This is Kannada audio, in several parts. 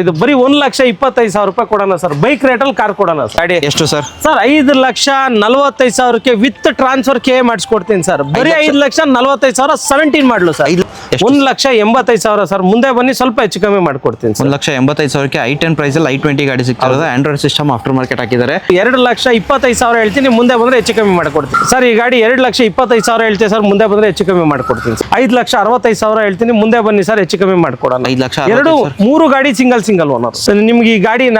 ಇದು ಬರೀ 1,25,000 ರೂಪಾಯಿ ಕೊಡೋಣ ಸರ್. ಬೈಕ್ ರೇಟಲ್ಲಿ ಕಾರ್ ಕೊಡೋಣ ಸರ್. ಗಾಡಿ ಎಷ್ಟು ಸರ್? ಸರ್ 5,45,000ಕ್ಕೆ ವಿತ್ ಟ್ರಾನ್ಸ್ಫರ್ ಕೆ ಮಾಡಿಸ್ಕೊಡ್ತೀನಿ ಸರ್. ಬರೀ 5,45,000 17 ಮಾಡಲು ಸರ್. 1,85,000 ಸರ್. ಮುಂದೆ ಬನ್ನಿ, ಸ್ವಲ್ಪ ಹೆಚ್ಚು ಕಮ್ಮಿ ಮಾಡ್ಕೊಡ್ತೀನಿ ಸರ್. 1,85,000ಕ್ಕೆ i10 ಪ್ರೈಸಲ್ಲಿ i20 ಗಾಡಿ ಸಿಗ್ತಿರೋದು. ಆಂಡ್ರಾಯ್ಡ್ ಸಿಸ್ಟಮ್ ಆಫ್ಟರ್ ಮಾರ್ಕೆಟ್ ಹಾಕಿದ್ದಾರೆ. 2,25,000 ಹೇಳ್ತೀನಿ, ಮುಂದೆ ಬಂದ್ರೆ ಹೆಚ್ಚು ಕಮ್ಮಿ ಮಾಡ್ಕೊಡ್ತೀನಿ ಸರ್. ಈ ಗಾಡಿ 2,25,000 ಹೇಳ್ತೀನಿ ಸರ್, ಮುಂದೆ ಬಂದ್ರೆ ಹೆಚ್ಚು ಕಮ್ಮಿ ಮಾಡ್ಕೊಡ್ತೀನಿ. 5,65,000 ಹೇಳ್ತೀನಿ, ಮುಂದೆ ಬನ್ನಿ ಸರ್, ಹೆಚ್ಚು ಕಮ್ಮಿ ಮಾಡ್ಕೊಡೋಣ. 3 ಗಾಡಿ ಸಿಂಗಲ್ ಓನರ್ ಸರ್. ನಿಮ್ಗೆ ಈ ಗಾಡಿನ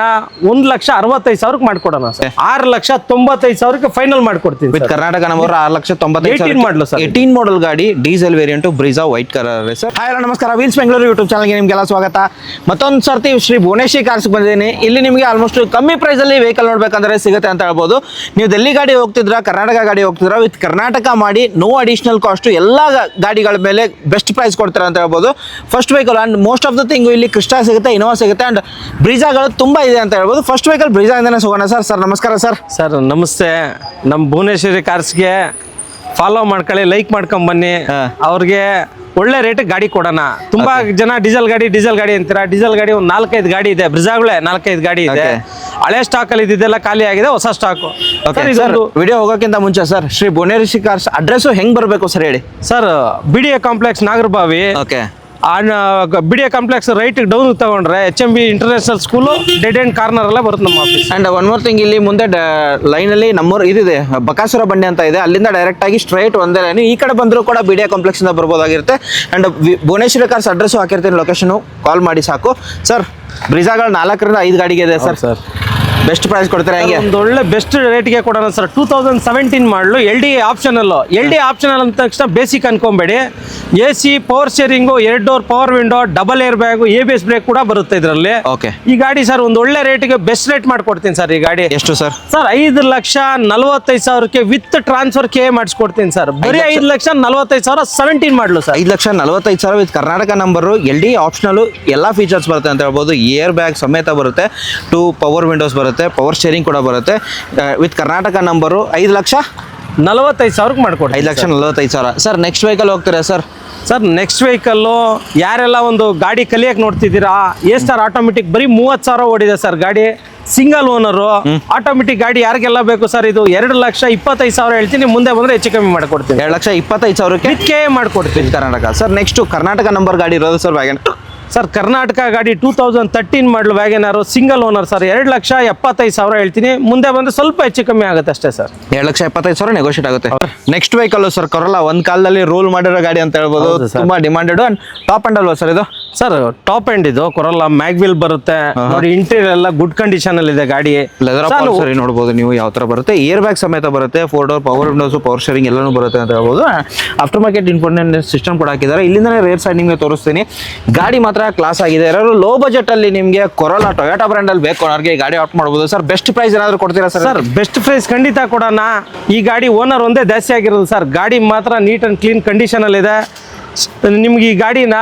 1,65,000ಕ್ಕೆ ಮಾಡ್ಕೊಡೋಣ ಸರ್. 6,95,000ಕ್ಕೆ ಫೈನಲ್ ಮಾಡ್ಕೊಡ್ತೀನಿ. ಕರ್ನಾಟಕ ನಂಬರ್ 6,95,000 ಮಾಡಲು ಸರ್. 18 ಮಾಡಲ್ ಗಾಡಿ, diesel variant, Brezza white colour sir. Hi ನಮಸ್ಕಾರ, ವೀಲ್ಸ್ ಬೆಂಗಳೂರು ಯೂಟ್ಯೂಬ್ ಚಾನಲ್ಗೆ ನಿಮಗೆಲ್ಲ ಸ್ವಾಗತ. ಮತ್ತೊಂದು ಸರ್ತಿ ಶ್ರೀ ಭುವನೇಶ್ವರಿ ಕಾರ್ಸ್ ಬಂದಿದ್ದೀನಿ. ಇಲ್ಲಿ ನಿಮಗೆ ಆಲ್ಮೋಸ್ಟ್ ಕಮ್ಮಿ ಪ್ರೈಸ್ ಅಲ್ಲಿ ವೆಹಿಕಲ್ ನೋಡ್ಬೇಕಂದ್ರೆ ಸಿಗುತ್ತೆ ಅಂತ ಹೇಳ್ಬೋದು. ನೀವು ಡೆಲ್ಲಿ ಗಾಡಿ ಹೋಗ್ತಿದ್ರ, ಕರ್ನಾಟಕ ಗಾಡಿ ಹೋಗ್ತಿದ್ರ, ವಿತ್ ಕರ್ನಾಟಕ ಮಾಡಿ ನೋ ಅಡಿಷನಲ್ ಕಾಸ್ಟ್ ಎಲ್ಲ ಗಾಡಿಗಳ ಮೇಲೆ ಬೆಸ್ಟ್ ಪ್ರೈಸ್ ಕೊಡ್ತಾರೆ ಅಂತ ಹೇಳ್ಬೋದು. First vehicle and most of the thing ಇಲ್ಲಿ ಕ್ರಿಸ್ಟಾ ಸಿಗುತ್ತೆ, ಇನೋವಾ ಸಿಗುತ್ತೆ ಅಂಡ್ ಬ್ರೀಜಾಗಳು ತುಂಬಾ ಇದೆ ಅಂತ ಹೇಳ್ಬೋದು. ಫಸ್ಟ್ ವೆಹಿಕಲ್ ಬ್ರೀಜಾ ಇಂದಾನೆ ಹೋಗೋಣ ಸರ್. ಸರ್ ನಮಸ್ಕಾರ ಸರ್. ಸರ್ ನಮಸ್ತೆ. ನಮ್ಮ ಭುವನೇಶ್ವರಿ ಕಾರ್ಸ್ಗೆ ಫಾಲೋ ಮಾಡ್ಕೊಳ್ಳಿ, ಲೈಕ್ ಮಾಡ್ಕೊಂಡ್ ಬನ್ನಿ. ಅವ್ರಿಗೆ ಒಳ್ಳೆ ರೇಟ್ ಗಾಡಿ ಕೊಡೋಣ. ತುಂಬಾ ಜನ ಡೀಸೆಲ್ ಗಾಡಿ ಅಂತೀರಾ. ಡೀಸೆಲ್ ಗಾಡಿ ಒಂದು 4-5 ಗಾಡಿ ಇದೆ, ಬ್ರಿಜಾಗಳೇ 4-5 ಗಾಡಿ ಇದೆ. ಹಳೆ ಸ್ಟಾಕ್ ಅಲ್ಲಿ ಇದೆಲ್ಲ ಖಾಲಿ ಆಗಿದೆ, ಹೊಸ ಸ್ಟಾಕ್. ವಿಡಿಯೋ ಹೋಗೋಕ್ಕಿಂತ ಮುಂಚೆ sir, Shri Bhuvaneshwari cars address ಹೆಂಗ್ ಬರಬೇಕು ಸರ್ ಹೇಳಿ. Sir BDA complex Nagarbhavi. Okay. BDA complex write down ತಗೊಂಡ್ರೆ HMB international school dead end corner ಎಲ್ಲ ಬರುತ್ತೆ ನಮ್ಮ office. And one more thing, ಇಲ್ಲಿ ಮುಂದೆ ಲೈನ್ ಅಲ್ಲಿ ನಮ್ಮೂರು ಇದಿದೆ, ಬಕಾಸುರ ಬಂಡೆ ಅಂತ ಇದೆ. ಅಲ್ಲಿಂದ ಡೈರೆಕ್ಟ್ ಆಗಿ ಸ್ಟ್ರೈಟ್ ಒಂದೇ ಲೈನ್. ಈ ಕಡೆ ಬಂದರೂ ಕೂಡ BDA ಕಾಂಪ್ಲೆಕ್ಸ್ ಇಂದ ಬರ್ಬೋದಾಗಿರುತ್ತೆ. ಅಂಡ್ ಭುವನೇಶ್ವರಿ ಕಾರ್ಸ್ ಅಡ್ರೆಸ್ ಹಾಕಿರ್ತೀನಿ, ಲೊಕೇಶನ್ ಕಾಲ್ ಮಾಡಿ ಸಾಕು ಸರ್. ಬ್ರಿಜಾಗಳು 4ರಿಂದ 5 ಗಾಡಿಗೆ ಇದೆ ಸರ್. ಬೆಸ್ಟ್ ಪ್ರೈಸ್ ಕೊಡ್ತಾರೆ ಹೆಂಗೆ? ಒಂದು ಒಳ್ಳೆ ಬೆಸ್ಟ್ ರೇಟ್ಗೆ ಕೊಡೋಣ ಸರ್. 2017 ಮಾಡಲು LD ಆಪ್ಷನಲ್ ಅಂತ ತಕ್ಷಣ ಬೇಸಿಕ್ ಅನ್ಕೊಂಬೇಡಿ. AC, power steering, 2 door power window, double air bag, ABS brake ಕೂಡ ಬರುತ್ತೆ ಇದರಲ್ಲಿ. ಓಕೆ. ಈ ಗಾಡಿ ಸರ್ ಒಂದು ಒಳ್ಳೆ ರೇಟ್ಗೆ ಬೆಸ್ಟ್ ರೇಟ್ ಮಾಡ್ಕೊಡ್ತೀನಿ ಸರ್. ಈ ಗಾಡಿ ಎಷ್ಟು ಸರ್? ಸರ್ 5,45,000ಕ್ಕೆ ವಿತ್ ಟ್ರಾನ್ಸ್ಫರ್ ಕೆ ಮಾಡಿಸ್ಕೊಡ್ತೀನಿ ಸರ್. ಬರೀ 5,45,000 17 model sir. 5,45,000 with Karnataka number, LD optional ಎಲ್ಲ ಫೀಚರ್ಸ್ ಬರುತ್ತೆ ಅಂತ ಹೇಳ್ಬೋದು. ಏರ್ ಬ್ಯಾಗ್ ಸಮೇತ ಬರುತ್ತೆ, 2 ಪವರ್ ವಿಂಡೋಸ್ ಬರುತ್ತೆ, ಪವರ್ ಸ್ಟೇರಿಂಗ್ ಕೂಡ ಬರುತ್ತೆ. ವಿತ್ ಕರ್ನಾಟಕ ನಂಬರು 5,45,000ಕ್ಕೆ ಮಾಡ್ಕೊಡಿ. 5,45,000 ಸರ್. ನೆಕ್ಸ್ಟ್ ವೆಹಿಕಲ್ ಹೋಗ್ತೀರಾ ಸರ್? ಸರ್ ನೆಕ್ಸ್ಟ್ ವೆಹಿಕಲ್ಲು ಯಾರೆಲ್ಲ ಒಂದು ಗಾಡಿ ಕಲಿಯಕ್ಕೆ ನೋಡ್ತಿದ್ದೀರಾ, A-ಸ್ಟಾರ್ ಆಟೋಮೆಟಿಕ್ ಬರೀ 30,000 ಓಡಿದೆ ಸರ್ ಗಾಡಿ. ಸಿಂಗಲ್ ಓನರು ಆಟೋಮೆಟಿಕ್ ಗಾಡಿ ಯಾರಿಗೆಲ್ಲ ಬೇಕು ಸರ್? ಇದು 2,25,000 ಹೇಳ್ತೀನಿ, ಮುಂದೆ ಬಂದ್ರೆ ಹೆಚ್ಚು ಕಮ್ಮಿ ಮಾಡ್ಕೊಡ್ತೀನಿ. 2,25,000ಕ್ಕೆ ಮಾಡ್ಕೊಡ್ತೀನಿ Karnataka. Sir next Karnataka number ಗಾಡಿ ಇರೋದು ಸರ್ ವ್ಯಾಗನ್. ಸರ್ ಕರ್ನಾಟಕ ಗಾಡಿ 2013 ಮಾಡಲು ವ್ಯಾಗನಾರು, ಸಿಂಗಲ್ ಓನರ್ ಸರ್. 2,75,000 ಹೇಳ್ತೀನಿ, ಮುಂದೆ ಬಂದ್ರೆ ಸ್ವಲ್ಪ ಹೆಚ್ಚು ಕಮ್ಮಿ ಆಗುತ್ತೆ ಅಷ್ಟೇ ಸರ್. 2,75,000 ನೆಗೋಷಿಯೇಟ್ ಆಗುತ್ತೆ. ನೆಕ್ಸ್ಟ್ ವೆಹಿಕಲ್ ಸರ್ ಕೊರಲ್ಲ, ಒಂದ್ ಕಾಲದಲ್ಲಿ ರೂಲ್ ಮಾಡಿರೋ ಗಾಡಿ ಅಂತ ಹೇಳ್ಬೋದು. ತುಂಬಾ ಡಿಮಾಂಡೆಡ್ ಅಂಡ್ ಟಾಪ್ ಅಂಡ್ ಅಲ್ವಾ ಸರ್ ಇದು? ಸರ್ ಟಾಪ್ ಎಂಡ್ ಇದು ಕೊರಲ್ಲ, ಮ್ಯಾಗ್ವಿಲ್ ಬರುತ್ತೆ ನೋಡಿ. ಇಂಟೀರಿಯರ್ ಎಲ್ಲ ಗುಡ್ ಕಂಡೀಷನ್ ಅಲ್ಲಿ ಇದೆ ಗಾಡಿ. ಲೆದರ್ ಸರಿ ನೋಡಬಹುದು ನೀವು ಯಾವ ತರ ಬರುತ್ತೆ. ಏರ್ ಬ್ಯಾಗ್ ಸಮೇತ ಬರುತ್ತೆ, 4 door power Windows, power steering ಎಲ್ಲಾನು ಬರುತ್ತೆ ಅಂತ ಹೇಳ್ಬೋದು. ಆಫ್ಟರ್ ಮಾರ್ಕೆಟ್ ಇನ್ಫೋಟೈನ್ಮೆಂಟ್ ಸಿಸ್ಟಮ್ ಕೂಡ ಹಾಕಿದ್ದಾರೆ. ಇಲ್ಲಿಂದನೇ ರೇರ್ ಸೈಡ್ ನಿಮಗೆ ತೋರಿಸ್ತೀನಿ. ಗಾಡಿ ಮಾತ್ರ ಕ್ಲಾಸ್ ಆಗಿದೆ. ಯಾರು ಲೋ ಬಜೆಟ್ ಅಲ್ಲಿ ನಿಮಗೆ ಕೊರಲ್ಲ ಟೊಯೋಟಾ ಬ್ರ್ಯಾಂಡ್ ಅಲ್ಲಿ ಬೇಕು ಅನ್ನೋರಿಗೆ ಗಾಡಿ ಆಪ್ಟ್ ಮಾಡಬಹುದು ಸರ್. ಬೆಸ್ಟ್ ಪ್ರೈಸ್ ಏನಾದ್ರು ಕೊಡ್ತೀರಾ ಸರ್? ಸರ್ ಬೆಸ್ಟ್ ಪ್ರೈಸ್ ಖಂಡಿತ ಕೊಡೋಣ. ಈ ಗಾಡಿ ಓನರ್ ಒಂದೇ ಜಾಸ್ತಿ ಆಗಿರೋದು ಸರ್. ಗಾಡಿ ಮಾತ್ರ ನೀಟ್ ಅಂಡ್ ಕ್ಲೀನ್ ಕಂಡೀಷನ್ ಅಲ್ಲಿ ಇದೆ. ನಿಮ್ಗೆ ಈ ಗಾಡಿನ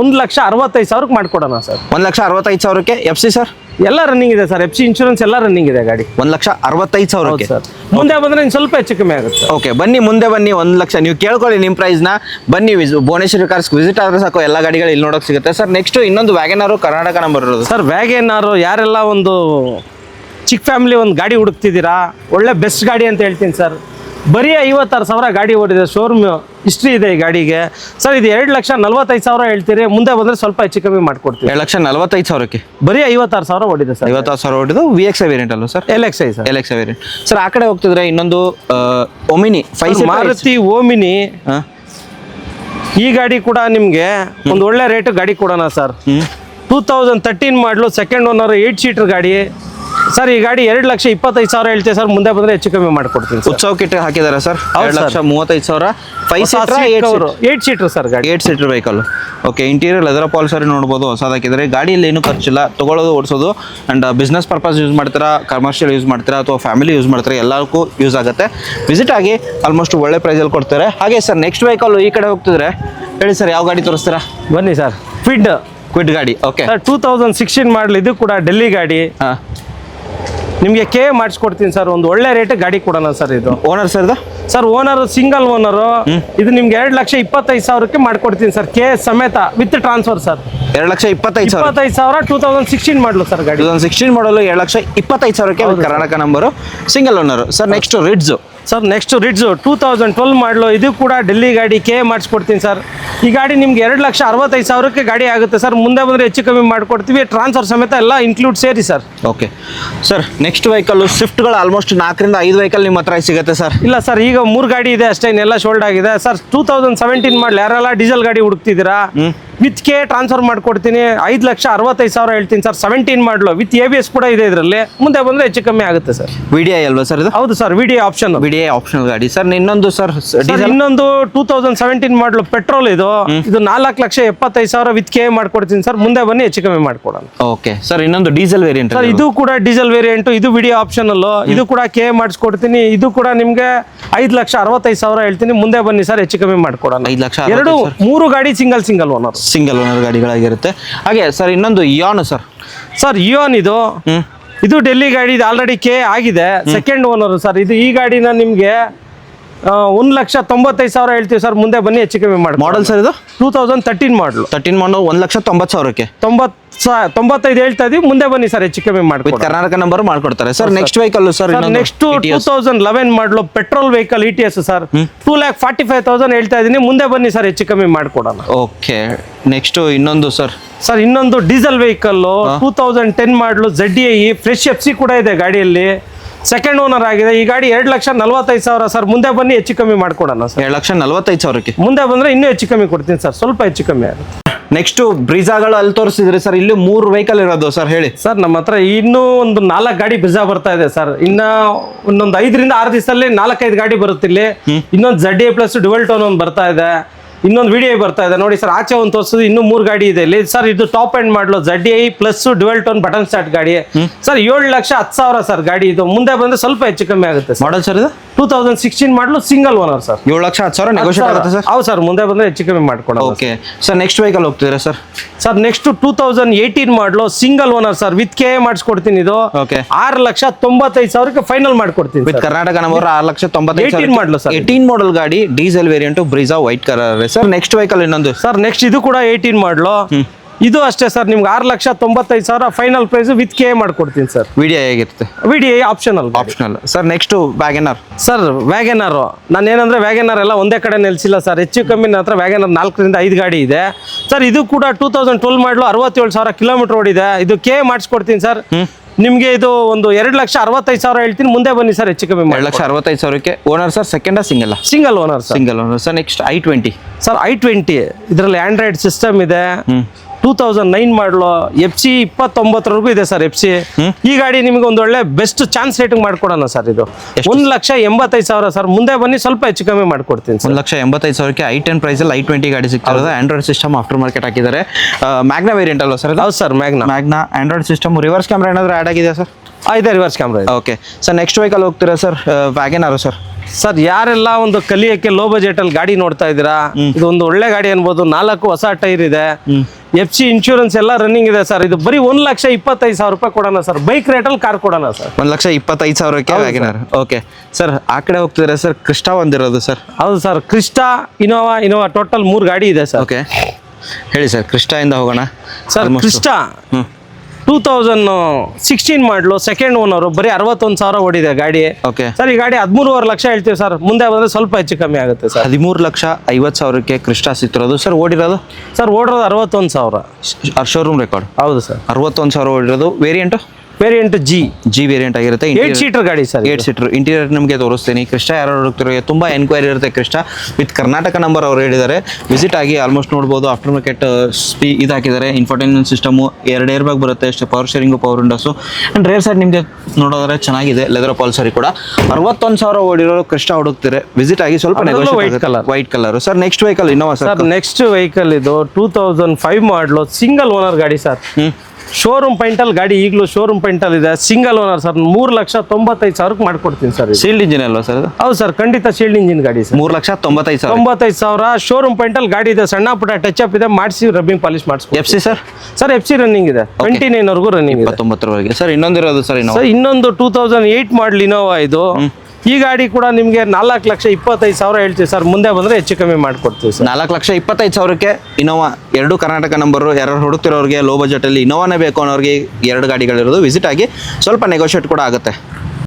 1,65,000ಕ್ಕೆ ಮಾಡ್ಕೊಡೋಣ ಸರ್. 1,65,000ಕ್ಕೆ FC ಸರ್ ಎಲ್ಲ ರನ್ನಿಂಗ್ ಇದೆ ಸರ್. FC ಇನ್ಶೂರೆನ್ಸ್ ಎಲ್ಲ ರನ್ನಿಂಗ್ ಇದೆ ಗಾಡಿ. 1,65,000ಕ್ಕೆ ಸರ್. ಮುಂದೆ ಬಂದ್ರೆ ಇನ್ನು ಸ್ವಲ್ಪ ಹೆಚ್ಚು ಕಮ್ಮಿ ಆಗುತ್ತೆ. ಓಕೆ ಬನ್ನಿ, ಮುಂದೆ ಬನ್ನಿ. 1,00,000 ನೀವು ಕೇಳ್ಕೊಳ್ಳಿ ನಿಮ್ಮ ಪ್ರೈಸ್ನ. ಬನ್ನಿ ಭುವನೇಶ್ವರಿ ಕಾರ್ಸ್ ವಿಸಿಟ್ ಆದ್ರೆ ಸಾಕು, ಎಲ್ಲ ಗಾಡಿಗಳು ಇಲ್ಲಿ ನೋಡೋಕೆ ಸಿಗುತ್ತೆ ಸರ್. ನೆಕ್ಸ್ಟ್ ಇನ್ನೊಂದು ವ್ಯಾಗನಾರು ಕರ್ನಾಟಕ ನಂಬರ್ ಇರೋದು ಸರ್. ವ್ಯಾಗನಾರು ಯಾರೆಲ್ಲ ಒಂದು ಚಿಕ್ಕ ಫ್ಯಾಮಿಲಿ ಒಂದು ಗಾಡಿ ಹುಡುಕ್ತಿದ್ದೀರಾ, ಒಳ್ಳೆ ಬೆಸ್ಟ್ ಗಾಡಿ ಅಂತ ಹೇಳ್ತೀನಿ ಸರ್. ಬರೀ 56,000 ಗಾಡಿ ಓಡಿದೆ, ಶೋರೂಮ್ ಹಿಸ್ಟ್ರಿ ಇದೆ ಈ ಗಾಡಿಗೆ ಸರ್. ಇದು 2,45,000 ಹೇಳ್ತೀರಿ, ಮುಂದೆ ಬಂದ್ರೆ ಸ್ವಲ್ಪ ಹೆಚ್ಚು ಕಮ್ಮಿ ಮಾಡ್ಕೊಡ್ತೀವಿ. 2,45,000ಕ್ಕೆ ಬರೀ 56,000 ಓಡಿದೆ ಸರ್. 56,000 ಓಡಿದ್ದು. VXI ವೇರಿಯಂಟ್ ಅಲ್ವಾ sir? LXI sir. LXI variant sir. ಆ ಕಡೆ ಹೋಗ್ತಿದ್ರೆ ಇನ್ನೊಂದು ಒಮಿನಿ 5 ಮಾರುತಿ ಓಮಿನಿ. ಈ ಗಾಡಿ ಕೂಡ ನಿಮ್ಗೆ ಒಂದು ಒಳ್ಳೆ ರೇಟ್ ಗಾಡಿ ಕೊಡೋಣ ಸರ್. 2013 ಮಾಡಲು, ಸೆಕೆಂಡ್ ಓನರ್, 8 ಸೀಟರ್ ಗಾಡಿ ಸರ್. ಈ ಗಾಡಿ 2,25,000 ಹೇಳ್ತೀವಿ ಸರ್, ಮುಂದೆ ಬಂದ್ರೆ ಹೆಚ್ಚು ಕಮ್ಮಿ ಮಾಡ್ಕೊಡ್ತೀನಿ. ಉತ್ಸವ ಕಿಟ್ ಹಾಕಿದಾರೆ ಸರ್. 2,35,000. 5 ಸೀಟರ್ 8 ಸೀಟರ್ ಸರ್ ಗಾಡಿ. 8 seater vehicle. Okay. Interior leather upholstery ನೋಡ್ಬೋದು, ಹೊಸದು ಹಾಕಿದ್ದಾರೆ. ಗಾಡಿಯಲ್ಲಿ ಏನು ಖರ್ಚಿಲ್ಲ, ತಗೊಳ್ಳೋದು ಓಡಿಸೋದು. ಅಂಡ್ ಬಿಸ್ನೆಸ್ ಪರ್ಪಸ್ ಯೂಸ್ ಮಾಡ್ತೀರಾ, ಕಮರ್ಷಿಯಲ್ ಯೂಸ್ ಮಾಡ್ತೀರಾ, ಅಥವಾ ಫ್ಯಾಮಿಲಿ ಯೂಸ್ ಮಾಡ್ತೀರಾ, ಎಲ್ಲರಿಗೂ ಯೂಸ್ ಆಗುತ್ತೆ. ವಿಸಿಟ್ ಆಗಿ ಆಲ್ಮೋಸ್ಟ್ ಒಳ್ಳೆ ಪ್ರೈಸಲ್ಲಿ ಕೊಡ್ತಾರೆ. ಹಾಗೆ ಸರ್ ನೆಕ್ಸ್ಟ್ ವೆಹಿಕಲ್ ಈ ಕಡೆ ಹೋಗ್ತಿದ್ರೆ ಹೇಳಿ ಸರ್, ಯಾವ ಗಾಡಿ ತೋರಿಸ್ತೀರಾ? ಬನ್ನಿ ಸರ್. ಕ್ವಿಡ್ ಗಾಡಿ. ಓಕೆ. 2016 ಮಾಡಲಿ, ಇದು ಕೂಡ ಡೆಲ್ಲಿ ಗಾಡಿ. ನಿಮಗೆ ಕೆ ಮಾಡಿಸ್ಕೊಡ್ತೀನಿ ಸರ್, ಒಂದು ಒಳ್ಳೆ ರೇಟ್ ಗಾಡಿ ಕೊಡೋಣ ಸರ್. ಇದು ಓನರ್ ಸರ್ ಇದು ಸರ್ ಓನರ್ ಸಿಂಗಲ್ ಓನರು. ಇದು ನಿಮ್ಗೆ 2,25,000ಕ್ಕೆ ಮಾಡ್ಕೊಡ್ತೀನಿ ಸರ್, ಕೆ ಸಮೇತ with transfer sir. 2,25,000 2016 model sir ಗಾಡಿ. 2016 ಮಾಡಲು 2,25,000ಕ್ಕೆ Karnataka number, single owner sir. Next Ritz sir, next Ritz 2012 model. ಇದು ಕೂಡ ಡೆಲ್ಲಿ ಗಾಡಿ, ಕೆ ಮಾಡಿಸ್ಕೊಡ್ತೀನಿ ಸರ್. ಈ ಗಾಡಿ ನಿಮ್ಗೆ 2,65,000ಕ್ಕೆ ಗಾಡಿ ಆಗುತ್ತೆ ಸರ್. ಮುಂದೆ ಬಂದರೆ ಹೆಚ್ಚು ಕಮ್ಮಿ ಮಾಡಿಕೊಡ್ತೀವಿ, ಟ್ರಾನ್ಸ್ಫರ್ ಸಮೇತ ಎಲ್ಲ ಇನ್ಕ್ಲೂಡ್ ಸೇರಿ sir. Okay sir. Next vehicle ಸ್ವಿಫ್ಟ್ಗಳು ಆಲ್ಮೋಸ್ಟ್ 4ರಿಂದ 5 ವೆಹಿಕಲ್ ನಿಮ್ಮ ಹತ್ರ ಸಿಗುತ್ತೆ ಸರ್? ಇಲ್ಲ ಸರ್, ಈಗ 3 ಗಾಡಿ ಇದೆ ಅಷ್ಟೇ, ಇನ್ನೆಲ್ಲ ಶೋಲ್ಡ್ ಆಗಿದೆ ಸರ್. 2017 ಮಾಡಲಿ, ಯಾರೆಲ್ಲ ಡೀಸೆಲ್ ಗಾಡಿ ಹುಡುಕ್ತಿದ್ದೀರಾ ವಿತ್ ಕೆ ಟ್ರಾನ್ಸ್ಫರ್ ಮಾಡ್ಕೊಡ್ತೀನಿ. 5,65,000 ಹೇಳ್ತೀನಿ ಸರ್. 17 ಮಾಡಲು ವಿತ್ ABS ಕೂಡ ಇದೆ ಇದರಲ್ಲಿ. ಮುಂದೆ ಬಂದರೆ ಹೆಚ್ಚು ಕಮ್ಮಿ ಆಗುತ್ತೆ ಸರ್. VDI ಅಲ್ವಾ ಸರ್ ಇದು? ಹೌದು sir, VDI option. VDI optional ಗಾಡಿ ಸರ್. ಇನ್ನೊಂದು ಸರ್ ಇನ್ನೊಂದು 2017 ಮಾಡಲು ಪೆಟ್ರೋಲ್ ಇದು 4,75,000 ವಿತ್ ಕೆ ಮಾಡ್ಕೊಡ್ತೀನಿ ಸರ್. ಮುಂದೆ ಬನ್ನಿ ಹೆಚ್ಚು ಕಮ್ಮಿ ಮಾಡ್ಕೊಡೋಣ. Okay sir. ಇನ್ನೊಂದು ಡೀಸೆಲ್ ವೇರಿಯಂಟ್ ಸರ್, ಇದು ಕೂಡ ಡೀಸೆಲ್ ವೇರಿಯಂಟ್, ಇದು VDI ಆಪ್ಷನಲ್. ಇದು ಕೂಡ ಕೆ ಮಾಡಿಸ್ಕೊಡ್ತೀನಿ. ಇದು ಕೂಡ ನಿಮ್ಗೆ 5,65,000 ಹೇಳ್ತೀನಿ. ಮುಂದೆ ಬನ್ನಿ ಸರ್, ಹೆಚ್ಚು ಕಮ್ಮಿ ಮಾಡ್ಕೊಡೋಣ. 5,60,000 3 ಗಾಡಿ ಸಿಂಗಲ್ ಓನರ್. ಸಿಂಗಲ್ ಓನರ್ ಗಾಡಿಗಳಾಗಿರುತ್ತೆ. ಹಾಗೆ ಸರ್ ಇನ್ನೊಂದು ಇಯಾನ್ ಸರ್. ಸರ್ ಇಯಾನ್ ಇದು ಡೆಲ್ಲಿ ಗಾಡಿ, ಇದು ಆಲ್ರೆಡಿ ಕೆ ಆಗಿದೆ, ಸೆಕೆಂಡ್ ಓನರ್ ಸರ್. ಇದು ಈ ಗಾಡಿನ ನಿಮ್ಗೆ 1,95,000 ಹೇಳ್ತೀವಿ ಸರ್. ಮುಂದೆ ಬನ್ನಿ ಹೆಚ್ಚು ಕಮ್ಮಿ ಮಾಡಿ. ಮಾಡಲ್ ಸರ್ ಇದು 2013 ಮಾಡಲು. 13 ಮಾಡಲು 1,90,000ಕ್ಕೆ 95 ಹೇಳ್ತಾ ಇದೀವಿ. ಮುಂದೆ ಬನ್ನಿ ಸರ್, ಹೆಚ್ಚು ಕಮ್ಮಿ ಮಾಡ್ಕೊಡಿ. ಕರ್ನಾಟಕ ನಂಬರ್ ಮಾಡ್ಕೊಡ್ತಾರೆ sir. Next vehicle sir, next 2011 ಮಾಡಲು ಪೆಟ್ರೋಲ್ ವೆಹಿಕಲ್ ETS ಸರ್. 2,45,000 ಹೇಳ್ತಾ ಇದೀನಿ. ಮುಂದೆ ಬನ್ನಿ ಸರ್, ಹೆಚ್ಚು ಕಮ್ಮಿ ಮಾಡ್ಕೊಡೋಣ. ಓಕೆ. ನೆಕ್ಸ್ಟ್ ಇನ್ನೊಂದು ಸರ್. ಸರ್ ಇನ್ನೊಂದು ಡೀಸೆಲ್ ವೆಹಿಕಲ್ 2010 ಮಾಡಲು ZDI ಫ್ರೆಶ್ FC ಕೂಡ ಇದೆ ಗಾಡಿಯಲ್ಲಿ, ಸೆಕೆಂಡ್ ಓನರ್ ಆಗಿದೆ. ಈ ಗಾಡಿ 2,45,000 ಸರ್. ಮುಂದೆ ಬನ್ನಿ ಹೆಚ್ಚು ಕಮ್ಮಿ ಮಾಡ್ಕೊಡೋಣ ಸರ್. 2,45,000ಕ್ಕೆ ಮುಂದೆ ಬಂದ್ರೆ ಇನ್ನೂ ಹೆಚ್ಚು ಕಮ್ಮಿ ಕೊಡ್ತೀನಿ ಸರ್, ಸ್ವಲ್ಪ ಹೆಚ್ಚು ಕಮ್ಮಿ ಆಗುತ್ತೆ. ನೆಕ್ಸ್ಟ್ ಬ್ರೀಜಾಗಳು ಅಲ್ಲಿ ತೋರಿಸಿದ್ರಿ ಸರ್. ಇಲ್ಲಿ 3 ವೆಹಿಕಲ್ ಇರೋದು ಸರ್, ಹೇಳಿ ಸರ್. ನಮ್ಮ ಹತ್ರ ಇನ್ನೂ ಒಂದು 4 ಗಾಡಿ ಬ್ರಿಜಾ ಬರ್ತಾ ಇದೆ ಸರ್. ಇನ್ನೊಂದು 5ರಿಂದ 6 ದಿವಸದಲ್ಲಿ 4-5 ಗಾಡಿ ಬರುತ್ತೆ ಇಲ್ಲಿ. ಇನ್ನೊಂದು ZDI ಪ್ಲಸ್ ಡ್ಯುವೆಲ್ ಟೋನ್ ಒಂದು ಬರ್ತಾ ಇದೆ, ಇನ್ನೊಂದು VDI ಬರ್ತಾ ಇದೆ ನೋಡಿ ಸರ್. ಆಚೆ ಒಂದು ತೋರಿಸೋದು ಇನ್ನೂ 3 ಗಾಡಿ ಇದೆ ಇಲ್ಲಿ ಸರ್. ಇದು ಟಾಪ್ ಎಂಡ್ ಮಾಡಲು ZDI plus dual tone button start ಗಾಡಿ ಸರ್. 7,10,000 ಸರ್ ಗಾಡಿ. ಇದು ಮುಂದೆ ಬಂದ್ರೆ ಸ್ವಲ್ಪ ಹೆಚ್ಚು ಕಮ್ಮಿ ಆಗುತ್ತೆ. ಮಾಡಲ್ ಸರ್ ಇದು 2016 model single owner sir. 7,10,000 negotiate ಆಗುತ್ತೆ ಸರ್. ಹೌದು ಸರ್, ಮುಂದೆ ಬಂದ್ರೆ ಹೆಚ್ಚು ಕಮ್ಮಿ ಮಾಡ್ಕೊಡೋಣ. Okay sir. ನೆಕ್ಸ್ಟ್ ವೆಹಿಕಲ್ ಹೋಗ್ತಿದ್ದೀರಾ sir? Sir next 2018 model single owner sir. With ಕೆ ಮಾಡಿಸ್ಕೊಡ್ತೀನಿ. ಇದು 6,95,000ಕ್ಕೆ ಫೈನಲ್ ಮಾಡ್ಕೊಡ್ತೀನಿ with Karnataka number. 6,95,000 18 model sir. 18 model ಗಾಡಿ, diesel variant, Brezza white colour sir. Next vehicle ಇನ್ನೊಂದು ಸರ್. ನೆಕ್ಸ್ಟ್ ಇದು ಕೂಡ 18 ಮಾಡಲು. ಇದು ಅಷ್ಟೇ ಸರ್, ನಿಮ್ಗೆ 6,95,000 ಫೈನಲ್ ಪ್ರೈಸ್ ವಿತ್ ಕೆ ಮಾಡ್ಕೊಡ್ತೀನಿ ಸರ್. VDI ಆಗಿರುತ್ತೆ. VDI optional sir. Next WagonR sir. WagonR ನಾನು ಏನಂದ್ರೆ ವ್ಯಾಗನರ್ ಎಲ್ಲ ಒಂದೇ ಕಡೆ ನಿಲ್ಸಿಲ್ಲ ಸರ್. ಹೆಚ್ಚು ಕಮ್ಮಿ ನನ್ನ ಹತ್ರ ವ್ಯಾಗನರ್ 4ರಿಂದ 5 ಗಾಡಿ ಇದೆ ಸರ್. ಇದು ಕೂಡ 2012 ಮಾಡಲು 67,000 ಕಿಲೋಮೀಟರ್ ಓಡಿದೆ. ಇದು ಕೆ ಮಾಡಿಸ್ಕೊಡ್ತೀನಿ ಸರ್. ನಿಮ್ಗೆ ಇದು ಒಂದು 2,65,000 ಹೇಳ್ತೀನಿ. ಮುಂದೆ ಬನ್ನಿ ಸರ್, ಹೆಚ್ಚು ಕಮ್ಮಿ 2,65,000ಕ್ಕೆ. Owner sir single owner sir. Single owner sir. Next i20 sir. i20 ಇದರಲ್ಲಿ ಆಂಡ್ರಾಯ್ಡ್ ಸಿಸ್ಟಮ್ ಇದೆ. 2009 ಮಾಡಲು FC 29ವರೆಗೂ ಇದೆ ಸರ್. FC ಈ ಗಾಡಿ ನಿಮಗೆ ಒಂದು ಒಳ್ಳೆ ಬೆಸ್ಟ್ ಚಾನ್ಸ್ ರೇಟಿಂಗ್ ಮಾಡ್ಕೊಡೋಣ ಸರ್. ಇದು 1,85,000 ಸರ್. ಮುಂದೆ ಬನ್ನಿ, ಸ್ವಲ್ಪ ಹೆಚ್ಚು ಕಮ್ಮಿ ಮಾಡ್ಕೊಡ್ತೀನಿ. 1,85,000ಕ್ಕೆ i10 ಪ್ರೈಸ್ ಅಲ್ಲಿ i20 ಗಾಡಿ ಸಿಗ್ತಿರೋದು. ಆಂಡ್ರಾಯ್ಡ್ ಸಿಸ್ಟಮ್ ಆಫ್ಟರ್ ಮಾರ್ಕೆಟ್ ಹಾಕಿದ್ದಾರೆ. ಮ್ಯಾಗ್ನಾ ವೇರಿಯಂಟ್ ಅಲ್ವಾ ಸರ್? ಹೌದು sir, Magna Android system. Reverse camera ಏನಾದರೂ ಆ್ಯಡ್ ಆಗಿದೆ ಸರ್? ಇದೆ, reverse camera. Okay sir. Next vehicle ಹೋಗ್ತೀರಾ ಸರ್? WagonR sir. ಸರ್ ಯಾರೆಲ್ಲ ಒಂದು ಕಲಿಯಕ್ಕೆ ಲೋ ಬಜೆಟ್ ಅಲ್ಲಿ ಗಾಡಿ ನೋಡ್ತಾ ಇದ್ದೀರಾ, ಇದು ಒಂದು ಒಳ್ಳೆ ಗಾಡಿ ಅನ್ಬೋದು. 4 ಹೊಸ ಟೈರ್ ಇದೆ, FC ಇನ್ಶೂರೆನ್ಸ್ ಎಲ್ಲ ರನ್ನಿಂಗ್ ಇದೆ ಸರ್. ಇದು ಬರೀ 1,25,000 ರೂಪಾಯಿ ಕೊಡೋಣ ಸರ್. ಬೈಕ್ ರೇಟಲ್ಲಿ ಕಾರ್ ಕೊಡೋಣ ಸರ್. 1,25,000ಕ್ಕೆ ವ್ಯಾಗನರ್. Okay sir. ಆ ಕಡೆ ಹೋಗ್ತಿದ್ರೆ ಸರ್ ಕ್ರಿಸ್ಟಾ ಒಂದಿರೋದು ಸರ್. ಹೌದು ಸರ್, ಕ್ರಿಸ್ಟಾ, ಇನೋವಾ ಟೋಟಲ್ 3 ಗಾಡಿ ಇದೆ ಸರ್. ಓಕೆ ಹೇಳಿ ಸರ್. ಕ್ರಿಸ್ಟಾ ಇಂದ ಹೋಗೋಣ ಸರ್. ಕ್ರಿಸ್ಟಾ 2016 ಮಾಡಲು ಸೆಕೆಂಡ್ ಓನರು, ಬರೀ 61,000 ಓಡಿದೆ ಗಾಡಿ. Okay sir. ಈ ಗಾಡಿ 13.5 ಲಕ್ಷ ಹೇಳ್ತೀವಿ ಸರ್. ಮುಂದೆ ಬಂದ್ರೆ ಸ್ವಲ್ಪ ಹೆಚ್ಚು ಕಮ್ಮಿ ಆಗುತ್ತೆ ಸರ್. 13,50,000ಕ್ಕೆ ಕ್ರಿಸ್ಟಾ ಸಿಗ್ತಿರೋದು ಸರ್. ಓಡಿರೋದು ಸರ್? ಓಡಿರೋದು 61,000. Showroom record. ಹೌದು ಸರ್. 61,000 ಓಡಿರೋದು. ವೇರಿಯಂಟ್ ಜಿ ವೇರಿಯಂಟ್ ಆಗಿರುತ್ತೆ. 8 ಸೀಟರ್ ಗಾಡಿ ಸರ್. 8 ಸೀಟರ್. ಇಂಟೀರಿಯರ್ ನಿಮಗೆ ತೋರಿಸ್ತೀನಿ. ಕ್ರಿಸ್ಟಾ ಯಾರು ಹುಡುಕ್ತಿರೋ ತುಂಬ ಎನ್ಕ್ವೈರಿ ಇರುತ್ತೆ. ಕ್ರಿಸ್ಟಾ ವಿತ್ ಕರ್ನಾಟಕ ನಂಬರ್ ಅವ್ರು ಹೇಳಿದ್ದಾರೆ. ವಿಸಿಟ್ ಆಗಿ ಆಲ್ಮೋಸ್ಟ್ ನೋಡ್ಬೋದು. ಆಫ್ಟರ್ ಮಾರ್ಕೆಟ್ ಇದು ಹಾಕಿದ್ದಾರೆ. ಇನ್ಫೋಟೈನ್ಮೆಂಟ್ ಸಿಸ್ಟಮು, 2 ಏರ್ ಬ್ಯಾಗ್ ಬರುತ್ತೆ ಅಷ್ಟೇ. Power steering, power windows and rear side ನಿಮಗೆ ನೋಡೋದ್ರೆ ಚೆನ್ನಾಗಿದೆ. ಲೆದರ್ ಪಾಲ್ಸರಿ ಕೂಡ. 61,000 ಓಡಿರೋ ಕ್ರಿಸ್ಟಾ ಹುಡುಕ್ತಿರೆ. ವಿಸಿಟ್ ಆಗಿ ಸ್ವಲ್ಪ white colour sir. Next vehicle Innova sir. Next vehicle ಇದು 2005 ಮಾಡಲು ಸಿಂಗಲ್ ಓನರ್ ಗಾಡಿ ಸರ್. ಶೋರೂಮ್ ಪೈಂಟಲ್ಲಿ ಗಾಡಿ ಈಗಲೂ ಶೋರೂಮ್ ಪೈಂಟಲ್ಲಿ ಇದೆ, ಸಿಂಗಲ್ ಓನರ್ ಸರ್. 3,95,000 ಮಾಡ್ಕೊಡ್ತೀನಿ ಸರ್. ಸೀಲ್ಡ್ ಇಂಜಿನ್ ಅಲ್ವಾ ಸರ್? ಹೌದು ಸರ್, ಖಂಡಿತ ಶೀಲ್ಡ್ ಇಂಜಿನ್ ಗಾಡಿ ಸರ್. 3,95,000. 95,000 ಶೋರೂಮ್ ಪೈಂಟಲ್ಲಿ ಗಾಡಿ ಇದೆ, ಸಣ್ಣ ಪುಟ್ಟ ಟಚ್ ಅಪ್ ಇದೆ, ಮಾಡಿಸಿ ರಬ್ಬಿಂಗ್ ಪಾಲಿಶ್ ಮಾಡಿಸ್ಬೋದು. FC sir? Sir FC running ಇದೆ, 29 ರನ್ನಿಂಗ್ ಇದೆ. 29 ಸರ್. ಇನ್ನೊಂದಿರೋದು ಸರ್ ಸರ್ ಇನ್ನೊಂದು 2008 ಮಾಡಲ್ ಇನೋವಾ ಇದು. ಈ ಗಾಡಿ ಕೂಡ ನಿಮಗೆ 4,25,000 ಹೇಳ್ತೀವಿ ಸರ್. ಮುಂದೆ ಬಂದರೆ ಹೆಚ್ಚು ಕಮ್ಮಿ ಮಾಡಿಕೊಡ್ತೀವಿ ಸರ್. 4,25,000ಕ್ಕೆ ಇನೋವಾ, 2 ಕರ್ನಾಟಕ ನಂಬರು. ಯಾರು ಹುಡುಕ್ತಿರೋರಿಗೆ ಲೋ ಬಜೆಟಲ್ಲಿ ಇನೋವಾನೇ ಬೇಕು ಅನ್ನೋರಿಗೆ 2 ಗಾಡಿಗಳಿರೋದು. ವಿಸಿಟ್ ಆಗಿ, ಸ್ವಲ್ಪ ನೆಗೋಷಿಯೇಟ್ ಕೂಡ ಆಗುತ್ತೆ.